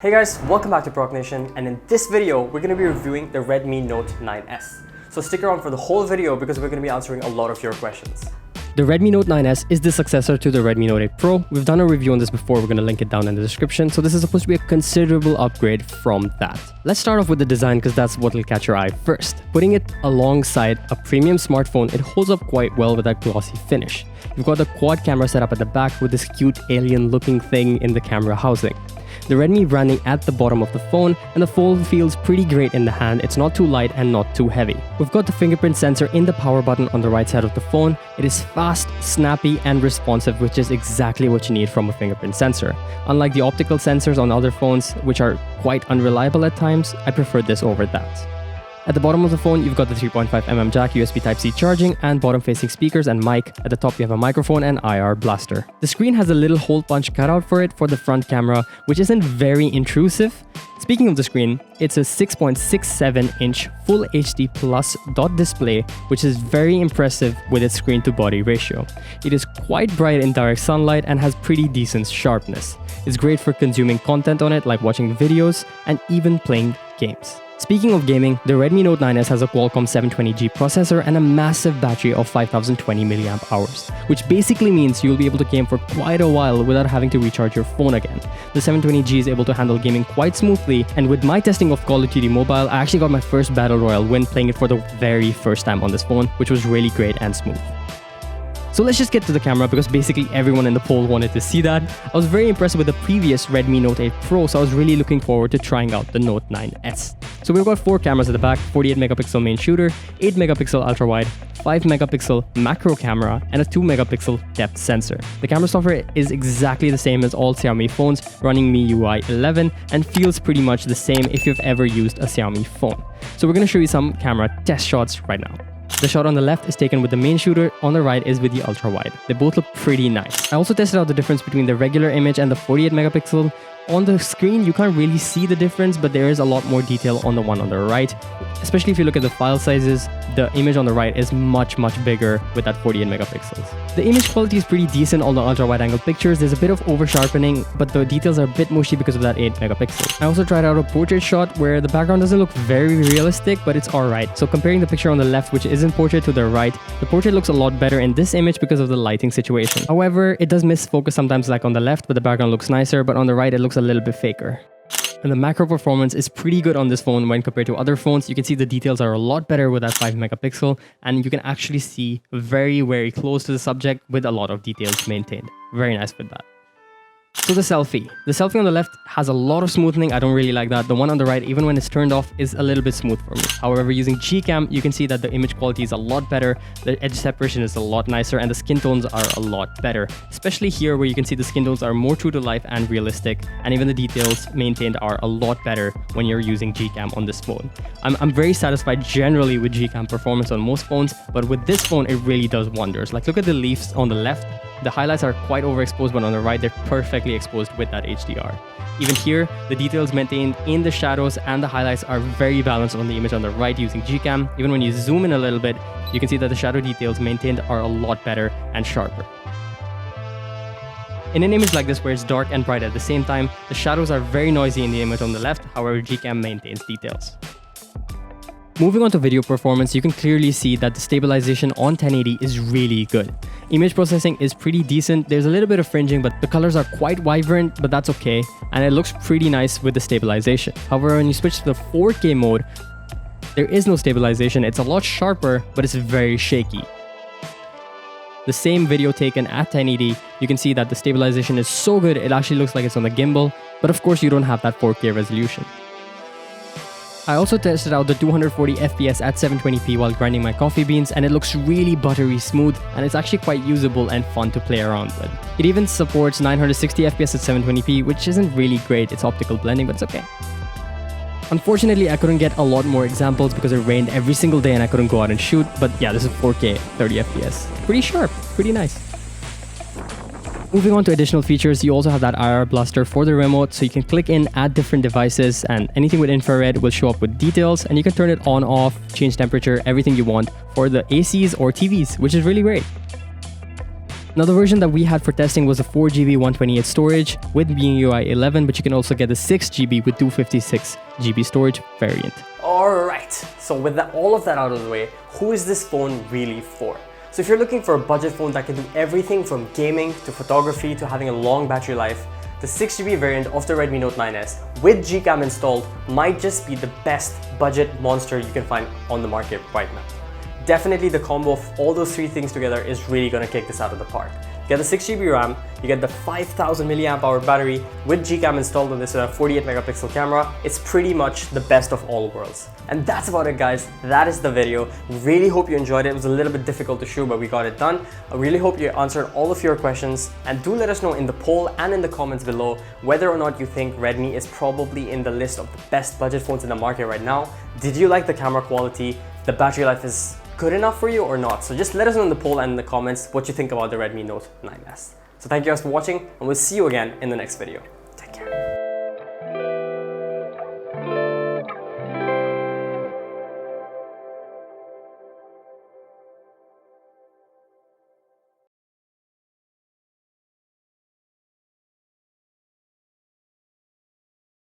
Hey guys, welcome back to Proc Nation, and in this video, we're going to be reviewing the Redmi Note 9S. So stick around for the whole video because we're going to be answering a lot of your questions. The Redmi Note 9S is the successor to the Redmi Note 8 Pro. We've done a review on this before, we're going to link it down in the description. So this is supposed to be a considerable upgrade from that. Let's start off with the design because that's what will catch your eye first. Putting it alongside a premium smartphone, it holds up quite well with that glossy finish. You've got the quad camera set up at the back with this cute alien looking thing in the camera housing. The Redmi branding at the bottom of the phone, and the fold feels pretty great in the hand. It's not too light and not too heavy. We've got the fingerprint sensor in the power button on the right side of the phone. It is fast, snappy and responsive, which is exactly what you need from a fingerprint sensor. Unlike the optical sensors on other phones, which are quite unreliable at times, I prefer this over that. At the bottom of the phone, you've got the 3.5mm jack, USB Type-C charging, and bottom-facing speakers and mic. At the top, you have a microphone and IR blaster. The screen has a little hole punch cut out for it for the front camera, which isn't very intrusive. Speaking of the screen, it's a 6.67-inch Full HD Plus dot display, which is very impressive with its screen-to-body ratio. It is quite bright in direct sunlight and has pretty decent sharpness. It's great for consuming content on it, like watching videos and even playing games. Speaking of gaming, the Redmi Note 9S has a Qualcomm 720G processor and a massive battery of 5020 mAh, which basically means you'll be able to game for quite a while without having to recharge your phone again. The 720G is able to handle gaming quite smoothly, and with my testing of Call of Duty Mobile, I actually got my first Battle Royale win playing it for the very first time on this phone, which was really great and smooth. So let's just get to the camera because basically everyone in the poll wanted to see that. I was very impressed with the previous Redmi Note 8 Pro, so I was really looking forward to trying out the Note 9S. So we've got 4 cameras at the back, 48 megapixel main shooter, 8 megapixel ultra wide, 5 megapixel macro camera, and a 2 megapixel depth sensor. The camera software is exactly the same as all Xiaomi phones, running MIUI 11, and feels pretty much the same if you've ever used a Xiaomi phone. So we're going to show you some camera test shots right now. The shot on the left is taken with the main shooter, on the right is with the ultra wide. They both look pretty nice. I also tested out the difference between the regular image and the 48 megapixel. On the screen, you can't really see the difference, but there is a lot more detail on the one on the right. Especially if you look at the file sizes, the image on the right is much bigger with that 48 megapixels. The image quality is pretty decent on the ultra wide angle pictures. There's a bit of over sharpening, but the details are a bit mushy because of that 8 megapixels. I also tried out a portrait shot where the background doesn't look very realistic, but it's alright. So comparing the picture on the left, which isn't portrait, to the right, the portrait looks a lot better in this image because of the lighting situation. However, it does miss focus sometimes, like on the left, but the background looks nicer, but on the right it looks a little bit faker. And the macro performance is pretty good on this phone when compared to other phones. You can see the details are a lot better with that 5 megapixel, and you can actually see very close to the subject with a lot of details maintained. Very nice with that. So the selfie. The selfie on the left has a lot of smoothing. I don't really like that. The one on the right, even when it's turned off, is a little bit smooth for me. However, using GCam, you can see that the image quality is a lot better, the edge separation is a lot nicer, and the skin tones are a lot better. Especially here where you can see the skin tones are more true to life and realistic, and even the details maintained are a lot better when you're using GCam on this phone. I'm very satisfied generally with GCam performance on most phones, but with this phone, it really does wonders. Like, look at the leaves on the left. The highlights are quite overexposed, but on the right, they're perfectly exposed with that HDR. Even here, the details maintained in the shadows and the highlights are very balanced on the image on the right using GCam. Even when you zoom in a little bit, you can see that the shadow details maintained are a lot better and sharper. In an image like this where it's dark and bright at the same time, the shadows are very noisy in the image on the left, however GCam maintains details. Moving on to video performance, you can clearly see that the stabilization on 1080 is really good. Image processing is pretty decent. There's a little bit of fringing, but the colors are quite vibrant, but that's okay. And it looks pretty nice with the stabilization. However, when you switch to the 4K mode, there is no stabilization. It's a lot sharper, but it's very shaky. The same video taken at 1080, you can see that the stabilization is so good, it actually looks like it's on the gimbal, but of course you don't have that 4K resolution. I also tested out the 240 FPS at 720p while grinding my coffee beans, and it looks really buttery smooth, and it's actually quite usable and fun to play around with. It even supports 960 FPS at 720p, which isn't really great. It's optical blending, but it's okay. Unfortunately, I couldn't get a lot more examples because it rained every single day and I couldn't go out and shoot, but yeah, this is 4K, 30 FPS. Pretty sharp, pretty nice. Moving on to additional features, you also have that IR blaster for the remote, so you can click in, add different devices, and anything with infrared will show up with details, and you can turn it on, off, change temperature, everything you want for the ACs or TVs, which is really great. Now the version that we had for testing was a 4GB 128 storage with MIUI 11, but you can also get the 6GB with 256GB storage variant. Alright, so with all of that out of the way, who is this phone really for? So if you're looking for a budget phone that can do everything from gaming to photography to having a long battery life, the 6GB variant of the Redmi Note 9S with GCam installed might just be the best budget monster you can find on the market right now. Definitely the combo of all those three things together is really gonna kick this out of the park. You get the 6GB RAM, you get the 5000 mAh battery with GCam installed on this 48 megapixel camera. It's pretty much the best of all worlds. And that's about it, guys. That is the video. Really hope you enjoyed it. It was a little bit difficult to shoot, but we got it done. I really hope you answered all of your questions, and do let us know in the poll and in the comments below whether or not you think Redmi is probably in the list of the best budget phones in the market right now. Did you like the camera quality? The battery life is good enough for you or not? So just let us know in the poll and in the comments what you think about the Redmi Note 9S. So thank you guys for watching, and we'll see you again in the next video. Take care.